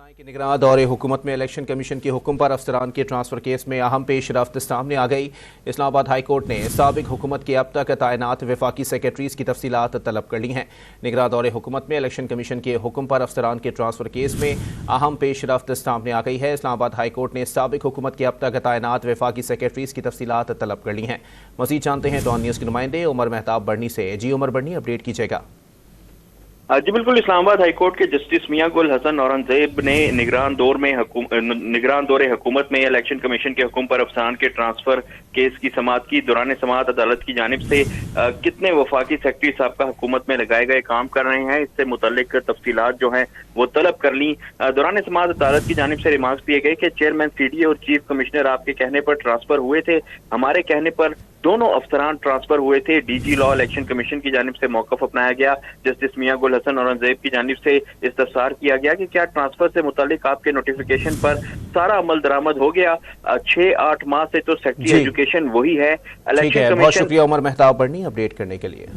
बताएं कि निगरान दौरे हुकूमत में इलेक्शन कमीशन के हुक्म पर अफसरान के ट्रांसफर केस में अहम पेश रफ्त सामने आ गई। इस्लामाबाद हाई कोर्ट ने साबिक हुकूमत के अब तक तैनात वफाकी सेक्रेटरीज की तफसीलात तलब कर ली हैं। निगरान दौरे हुकूमत में इलेक्शन कमीशन के हुक्म पर अफसरान के ट्रांसफर केस में अहम पेश रफ्त सामने आ गई है। इस्लामाबाद हाई कोर्ट ने साबिक हुकूमत के अब तक तैनात वफाकी सेक्रेटरीज की तफसीलात तलब कर ली हैं। मज़ीद जानते हैं डॉन न्यूज़ के नुमाइंदे उमर मेहताब बरनी से। जी उमर बरनी, अपडेट कीजिएगा। जी बिल्कुल, इस्लामाबाद हाई कोर्ट के जस्टिस मियां गुल हसन औरंगजेब ने निगरान दौरे हुकूमत में इलेक्शन कमीशन के हुक्म पर अफसरान के ट्रांसफर केस की समाअत की। दौरान समाअत अदालत की जानिब से कितने वफाकी सेक्रेटरी साहब हुकूमत में लगाए गए काम कर रहे हैं, इससे मुतल्लिक तफसीलात जो हैं वो तलब कर ली। दौरान समाअत अदालत की जानिब से रिमार्क्स दिए गए कि चेयरमैन सीडीए और चीफ कमिश्नर आपके कहने पर ट्रांसफर हुए थे, हमारे कहने पर दोनों अफसरान ट्रांसफर हुए थे। डीजी लॉ इलेक्शन कमीशन की जानिब से मौकफ अपनाया गया। जस्टिस मियां गुल हसन औरंगजेब की जानिब से इस्तफसार किया गया कि क्या ट्रांसफर से मुतालिक आपके नोटिफिकेशन पर सारा अमल दरामद हो गया? 6-8 माह से तो सेक्रेटरी एजुकेशन वही है। Election commission. बहुत शुक्रिया उमर मेहताब बरनी अपडेट करने के लिए।